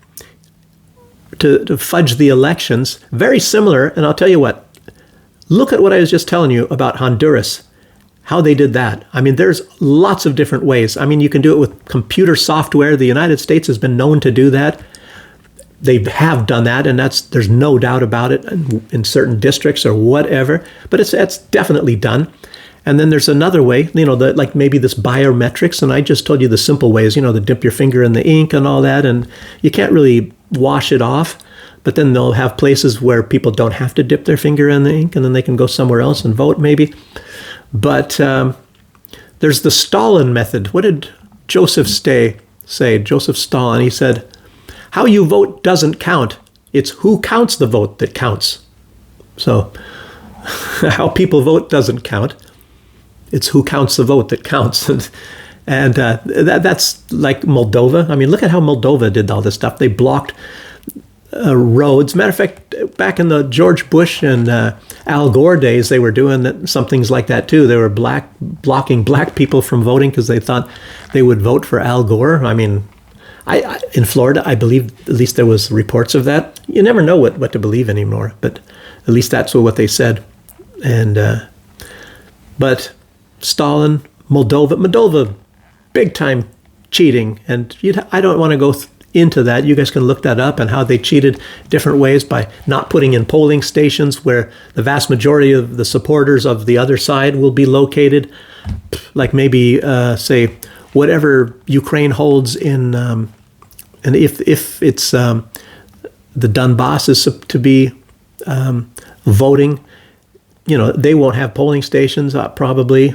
to fudge the elections. Very similar, and I'll tell you what. Look at what I was just telling you about Honduras, how they did that. I mean, there's lots of different ways. I mean, you can do it with computer software. The United States has been known to do that. They have done that, and there's no doubt about it in certain districts or whatever. But it's definitely done. And then there's another way, like maybe this biometrics. And I just told you the simple ways, to dip your finger in the ink and all that. And you can't really wash it off. But then they'll have places where people don't have to dip their finger in the ink, and then they can go somewhere else and vote maybe. But there's the Stalin method. What did Joseph say? Joseph Stalin, he said, how you vote doesn't count. It's who counts the vote that counts. So how people vote doesn't count. It's who counts the vote that counts. And that's like Moldova. I mean, look at how Moldova did all this stuff. They blocked roads. Matter of fact, back in the George Bush and Al Gore days, they were doing some things like that too. They were blocking black people from voting because they thought they would vote for Al Gore. I mean, in Florida, I believe at least there was reports of that. You never know what to believe anymore, but at least that's what they said. And but Stalin, Moldova, big time cheating, and I don't want to go into that. You guys can look that up and how they cheated different ways by not putting in polling stations where the vast majority of the supporters of the other side will be located, like maybe say whatever Ukraine holds in. And if it's the Donbass is to be voting, they won't have polling stations probably,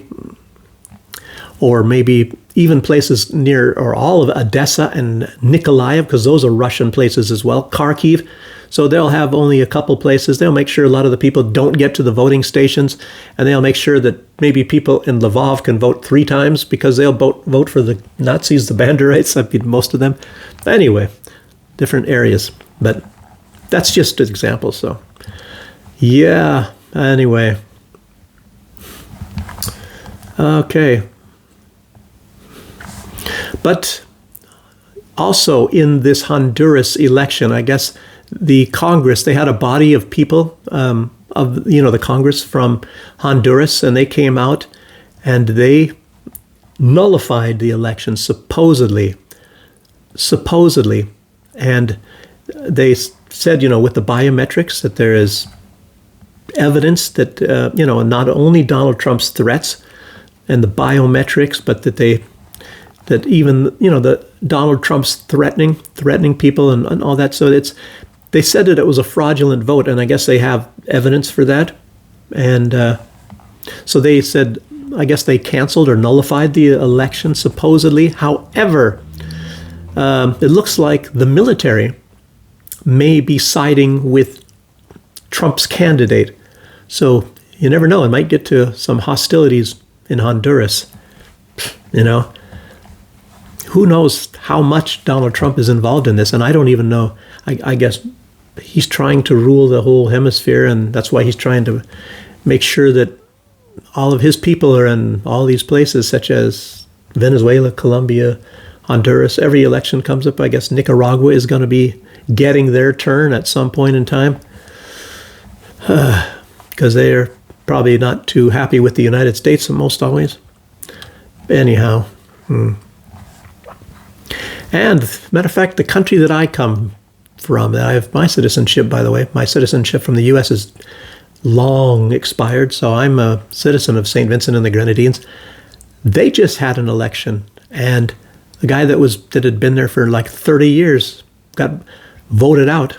or maybe even places near or all of Odessa and Nikolaev, because those are Russian places as well, Kharkiv. So they'll have only a couple places. They'll make sure a lot of the people don't get to the voting stations, and they'll make sure that maybe people in Lvov can vote 3 times because they'll vote for the Nazis, the Banderites, I mean, most of them. Anyway, different areas. But that's just an example. So, yeah. Anyway. Okay. But also in this Honduras election, I guess the Congress, they had a body of people the Congress from Honduras, and they came out and they nullified the election supposedly, and they said, with the biometrics, that there is evidence that not only Donald Trump's threats and the biometrics, but that even the Donald Trump's threatening people and all that. So they said that it was a fraudulent vote, and I guess they have evidence for that. And so they said, I guess they canceled or nullified the election supposedly. However, it looks like the military may be siding with Trump's candidate. So you never know. It might get to some hostilities in Honduras. Who knows how much Donald Trump is involved in this? And I don't even know. I guess he's trying to rule the whole hemisphere, and that's why he's trying to make sure that all of his people are in all these places, such as Venezuela, Colombia, Honduras. Every election comes up. I guess Nicaragua is going to be getting their turn at some point in time, because they're probably not too happy with the United States most always. Anyhow. And, matter of fact, the country that I come from, I have my citizenship, by the way. My citizenship from the U.S. is long expired, so I'm a citizen of St. Vincent and the Grenadines. They just had an election, and the guy that had been there for like 30 years got voted out.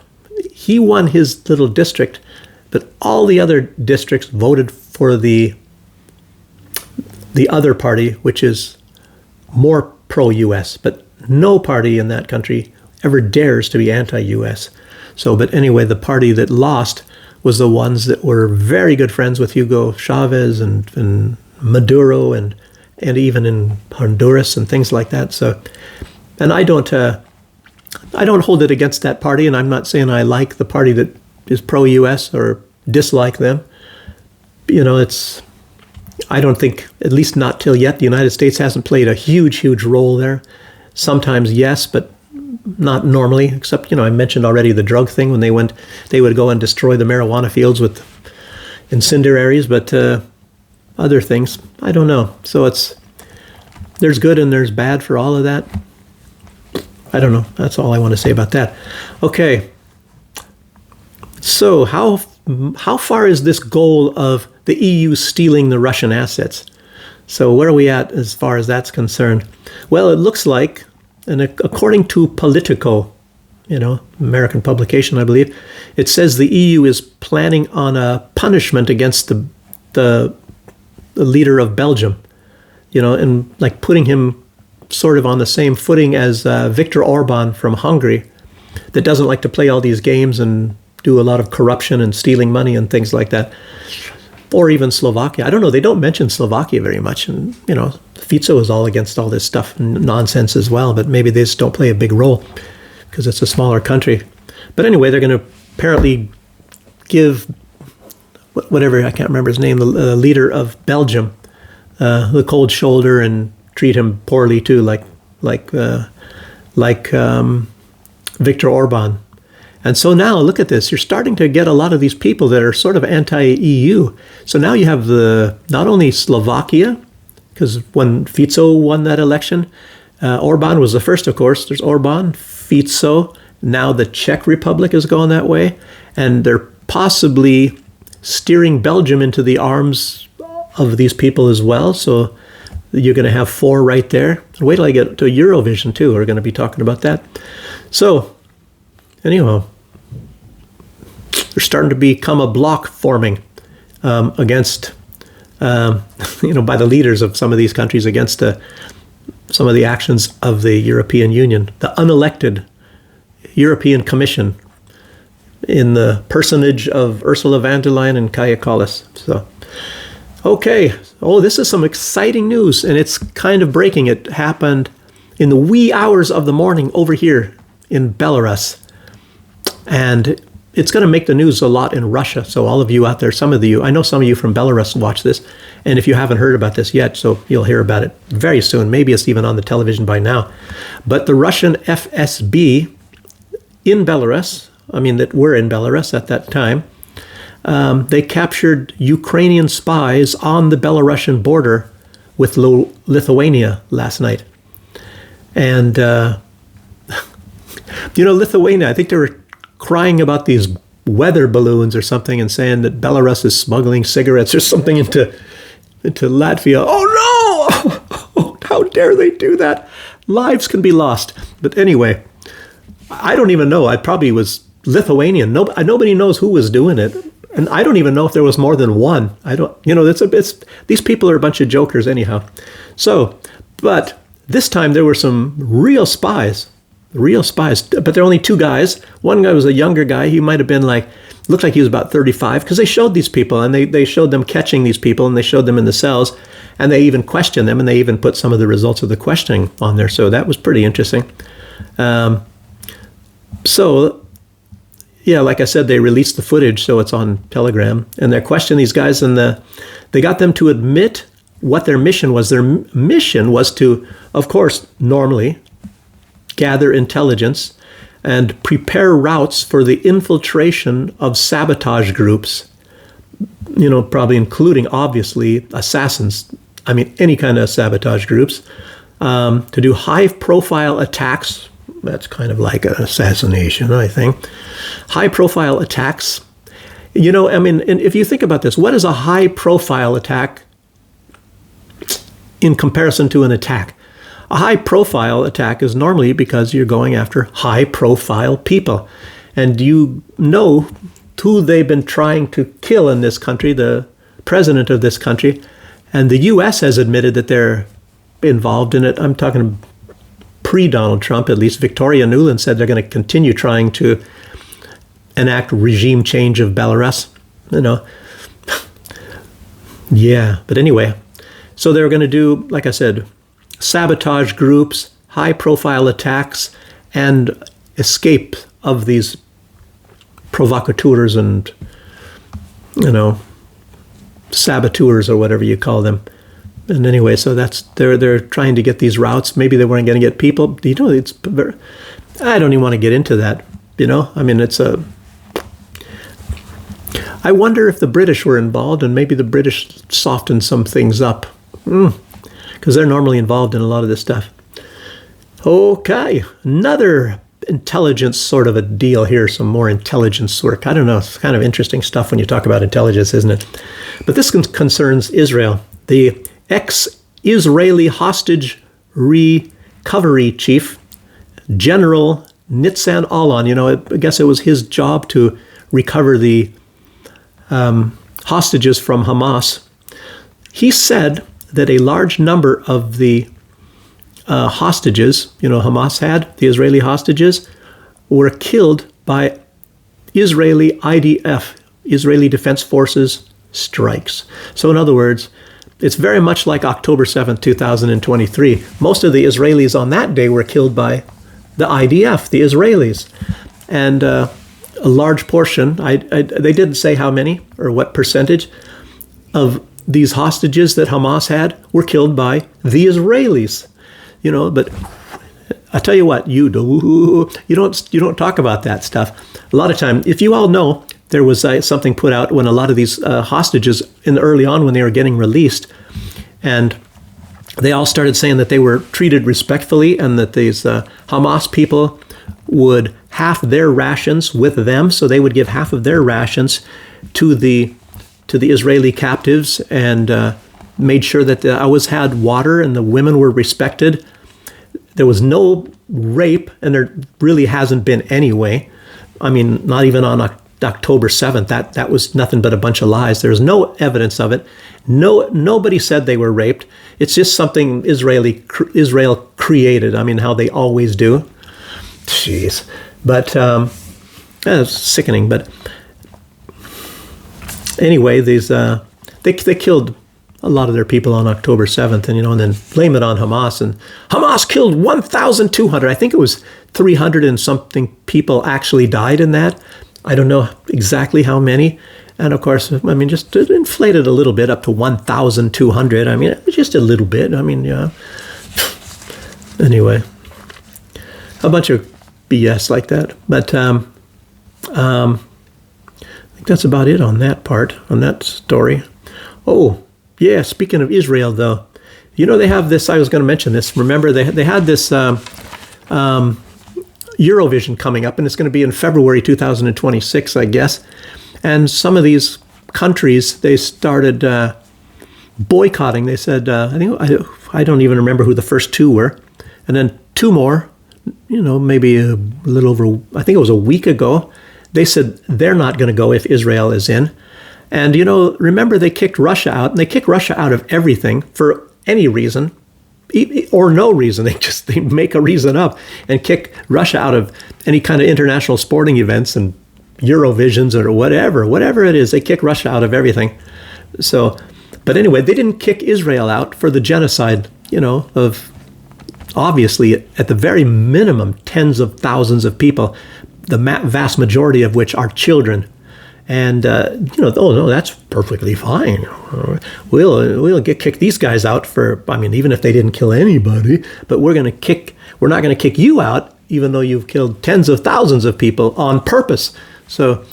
He won his little district, but all the other districts voted for the other party, which is more pro-U.S., but no party in that country ever dares to be anti-U.S. So, but anyway, the party that lost was the ones that were very good friends with Hugo Chavez and Maduro and even in Honduras and things like that. So, and I don't hold it against that party, and I'm not saying I like the party that is pro-U.S. or dislike them. I don't think, at least not till yet, the United States hasn't played a huge role there. Sometimes yes, but not normally, except, I mentioned already the drug thing when they would go and destroy the marijuana fields with incendiaries, but other things, I don't know. So there's good and there's bad for all of that. I don't know. That's all I want to say about that. Okay. So how far is this goal of the EU stealing the Russian assets? So where are we at as far as that's concerned? Well, it looks like, and according to Politico, American publication, I believe, it says the EU is planning on a punishment against the leader of Belgium, and like putting him sort of on the same footing as Viktor Orban from Hungary, that doesn't like to play all these games and do a lot of corruption and stealing money and things like that. Or even Slovakia. I don't know. They don't mention Slovakia very much. And, Fico is all against all this stuff and nonsense as well. But maybe they just don't play a big role because it's a smaller country. But anyway, they're going to apparently give whatever, I can't remember his name, the leader of Belgium, the cold shoulder and treat him poorly too, like Viktor Orban. And so now, look at this. You're starting to get a lot of these people that are sort of anti-EU. So now you have not only Slovakia, because when Fico won that election, Orban was the first, of course. There's Orban, Fico. Now the Czech Republic is going that way. And they're possibly steering Belgium into the arms of these people as well. So you're going to have 4 right there. Wait till I get to Eurovision, too. We're going to be talking about that. So, anyhow, there's starting to become a bloc forming against, by the leaders of some of these countries against some of the actions of the European Union, the unelected European Commission in the personage of Ursula von der Leyen and Kaja Kallas. So, okay. Oh, this is some exciting news, and it's kind of breaking. It happened in the wee hours of the morning over here in Belarus. And it's going to make the news a lot in Russia. So all of you out there, I know some of you from Belarus watch this. And if you haven't heard about this yet, so you'll hear about it very soon. Maybe it's even on the television by now. But the Russian FSB in Belarus, that were in Belarus at that time, they captured Ukrainian spies on the Belarusian border with Lithuania last night. And, Lithuania, I think they were crying about these weather balloons or something and saying that Belarus is smuggling cigarettes or something into Latvia. Oh no! How dare they do that? Lives can be lost. But anyway, I don't even know. I probably was Lithuanian. Nobody knows who was doing it. And I don't even know if there was more than one. These people are a bunch of jokers anyhow. So, but this time there were some real spies, but there are only two guys. One guy was a younger guy. He might have been looked like he was about 35, because they showed these people, and they showed them catching these people, and they showed them in the cells, and they even questioned them, and they even put some of the results of the questioning on there. So that was pretty interesting. Yeah, like I said, they released the footage, so it's on Telegram, and they're questioning these guys, and they got them to admit what their mission was. Their mission was to, of course, normally gather intelligence and prepare routes for the infiltration of sabotage groups, probably including, obviously, assassins. Any kind of sabotage groups, to do high-profile attacks. That's kind of like an assassination, I think. High-profile attacks. And if you think about this, what is a high-profile attack in comparison to an attack? A high-profile attack is normally because you're going after high-profile people. And you know who they've been trying to kill in this country, the president of this country. And the U.S. has admitted that they're involved in it. I'm talking pre-Donald Trump, at least. Victoria Nuland said they're going to continue trying to enact regime change of Belarus. Yeah, but anyway. So they're going to do, like I said, sabotage groups, high-profile attacks, and escape of these provocateurs and, saboteurs or whatever you call them. And anyway, so they're trying to get these routes. Maybe they weren't going to get people. I don't even want to get into that. I wonder if the British were involved, and maybe the British softened some things up. Because they're normally involved in a lot of this stuff. Okay, another intelligence sort of a deal here, some more intelligence work. I don't know, it's kind of interesting stuff when you talk about intelligence, isn't it? But this concerns Israel. The ex-Israeli hostage recovery chief, General Nitzan Alon, I guess it was his job to recover the hostages from Hamas. He said that a large number of the hostages, Hamas had, the Israeli hostages, were killed by Israeli IDF, Israeli Defense Forces strikes. So in other words, it's very much like October 7th, 2023. Most of the Israelis on that day were killed by the IDF, the Israelis. And a large portion, they didn't say how many or what percentage of these hostages that Hamas had were killed by the Israelis. But I tell you what, you don't talk about that stuff. A lot of time, if you all know, there was something put out when a lot of these hostages early on when they were getting released, and they all started saying that they were treated respectfully and that these Hamas people would half their rations with them, so they would give half of their rations to the Israeli captives, and made sure that they always had water and the women were respected. There was no rape, and there really hasn't been anyway. Not even on October 7th. That was nothing but a bunch of lies. There's no evidence of it. Nobody said they were raped. It's just something Israel created. How they always do. Jeez. But it's sickening. But anyway, these they killed a lot of their people on October 7th, and then blame it on Hamas. And Hamas killed 1,200. I think it was 300 and something people actually died in that. I don't know exactly how many. And of course, just inflated a little bit up to 1,200. Just a little bit. Yeah. Anyway, a bunch of BS like that. But I think that's about it on that part, on that story. Oh, yeah, speaking of Israel, though, they have this, I was going to mention this. Remember, they had this Eurovision coming up, and it's going to be in February 2026, I guess. And some of these countries, they started boycotting. They said, I don't even remember who the first two were. And then two more, maybe a little over, I think it was a week ago, they said they're not going to go if Israel is in. And, remember they kicked Russia out, and they kick Russia out of everything for any reason or no reason. They make a reason up and kick Russia out of any kind of international sporting events and Eurovisions or whatever it is. They kick Russia out of everything. So, but anyway, they didn't kick Israel out for the genocide, of obviously at the very minimum tens of thousands of people, the vast majority of which are children. And, oh, no, that's perfectly fine. We'll kick these guys out for, even if they didn't kill anybody, but we're not going to kick you out, even though you've killed tens of thousands of people on purpose. So,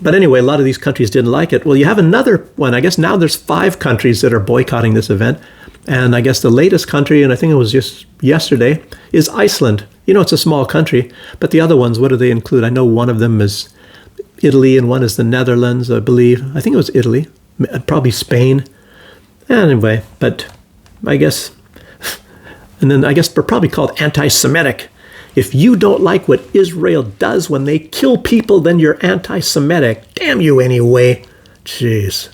but anyway, a lot of these countries didn't like it. Well, you have another one. I guess now there's 5 countries that are boycotting this event. And I guess the latest country, and I think it was just yesterday, is Iceland. It's a small country, but the other ones, what do they include? I know one of them is Italy and one is the Netherlands, I believe. I think it was Italy, probably Spain. Anyway, but I guess, and then I guess they're probably called anti-Semitic. If you don't like what Israel does when they kill people, then you're anti-Semitic. Damn you anyway. Jeez.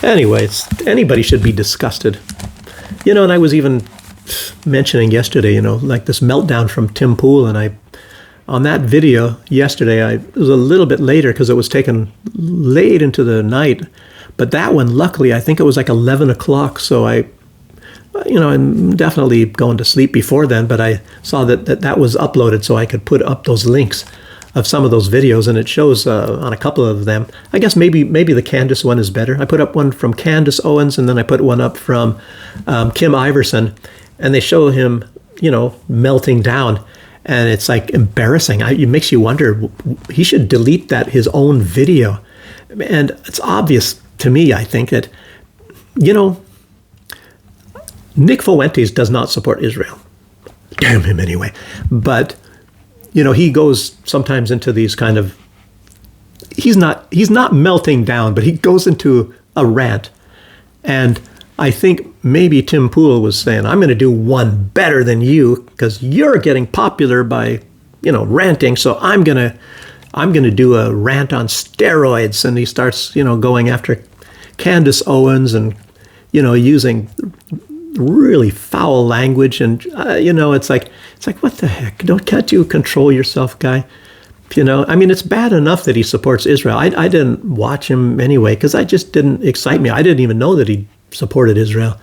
Anyways, anybody should be disgusted. And I was even mentioning yesterday, like this meltdown from Tim Pool, and on that video yesterday, it was a little bit later because it was taken late into the night, but that one, luckily, I think it was like 11 o'clock, so I'm definitely going to sleep before then, but I saw that was uploaded so I could put up those links of some of those videos, and it shows on a couple of them. I guess maybe the Candace one is better. I put up one from Candace Owens, and then I put one up from Kim Iverson, and they show him, melting down, and it's like embarrassing. It makes you wonder, he should delete his own video. And it's obvious to me, I think, that, Nick Fuentes does not support Israel. Damn him anyway. But, he goes sometimes into these kind of, he's not melting down, but he goes into a rant. And I think maybe Tim Pool was saying, I'm going to do one better than you because you're getting popular by, ranting. So I'm going to do a rant on steroids. And he starts, going after Candace Owens and, using really foul language. And, it's like, what the heck? Can't you control yourself, guy? It's bad enough that he supports Israel. I didn't watch him anyway because it just didn't excite me. I didn't even know that he supported Israel.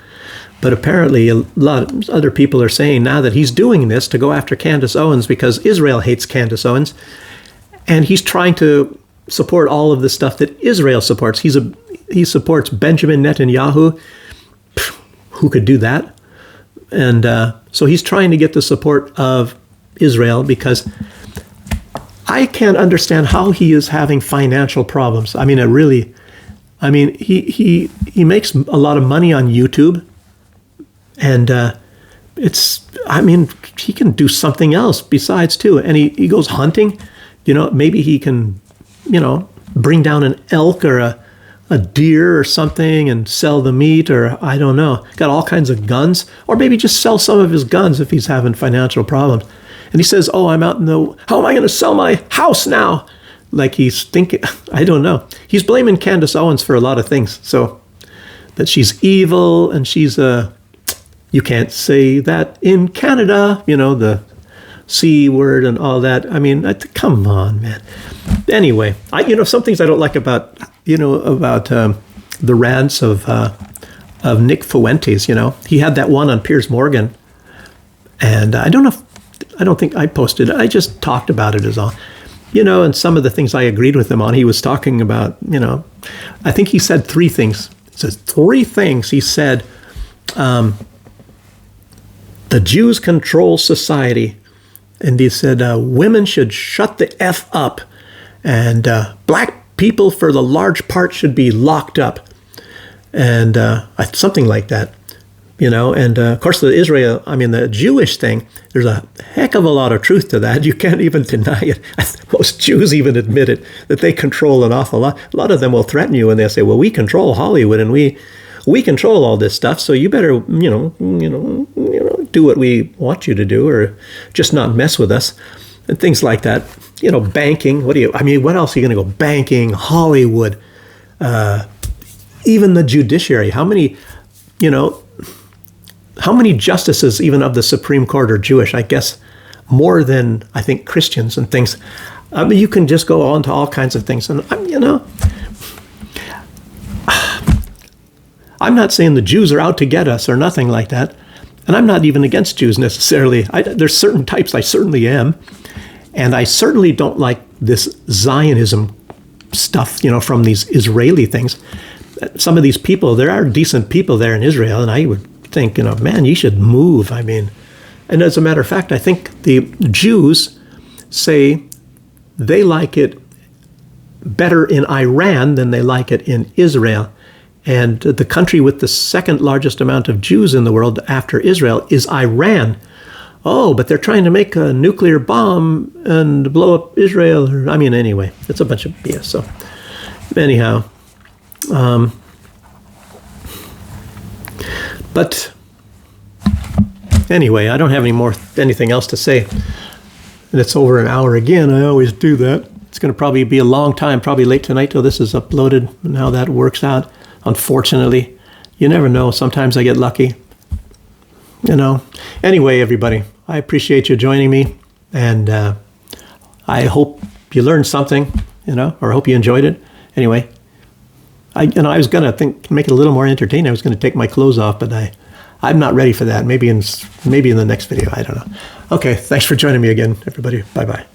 But apparently a lot of other people are saying now that he's doing this to go after Candace Owens because Israel hates Candace Owens. And he's trying to support all of the stuff that Israel supports. He supports Benjamin Netanyahu. Who could do that? And so he's trying to get the support of Israel because I can't understand how he is having financial problems. He makes a lot of money on YouTube, and he can do something else besides too. And he goes hunting, maybe he can, bring down an elk or a deer or something and sell the meat, or I don't know, got all kinds of guns, or maybe just sell some of his guns if he's having financial problems. And he says, how am I going to sell my house now? Like he's thinking, I don't know. He's blaming Candace Owens for a lot of things. So that she's evil and she's you can't say that in Canada, the C word and all that. Come on, man. Anyway, some things I don't like about the rants of Nick Fuentes. You know, he had that one on Piers Morgan, and I don't think I posted it. I just talked about it as all. You know, and some of the things I agreed with him on, he was talking about, you know, I think he said three things. He says three things. He said, the Jews control society. And he said, women should shut the F up. And black people, for the large part, should be locked up. And something like that. You know, and of course the Jewish thing, there's a heck of a lot of truth to that. You can't even deny it. Most Jews even admit it, that they control an awful lot. A lot of them will threaten you and they'll say, well, we control Hollywood and we control all this stuff, so you better, do what we want you to do, or just not mess with us, and things like that. You know, banking, what else are you going to go? Banking, Hollywood, even the judiciary. How many justices, even of the Supreme Court, are Jewish? I guess more than, I think, Christians and things. I mean, you can just go on to all kinds of things. And, I'm not saying the Jews are out to get us or nothing like that. And I'm not even against Jews necessarily. There's certain types I certainly am. And I certainly don't like this Zionism stuff, from these Israeli things. Some of these people, there are decent people there in Israel, and I would think, man, you should move. I mean, and as a matter of fact, I think the Jews say they like it better in Iran than they like it in Israel. And the country with the second largest amount of Jews in the world after Israel is Iran. Oh, but they're trying to make a nuclear bomb and blow up Israel. Anyway, it's a bunch of BS. So anyhow, but anyway, I don't have anything else to say. And it's over an hour again. I always do that. It's going to probably be a long time, probably late tonight till this is uploaded and how that works out. Unfortunately, you never know. Sometimes I get lucky. Anyway, everybody, I appreciate you joining me, and I hope you learned something, or hope you enjoyed it. Anyway, I was gonna make it a little more entertaining. I was gonna take my clothes off, but I'm not ready for that. Maybe in the next video. I don't know. Okay, thanks for joining me again, everybody. Bye bye.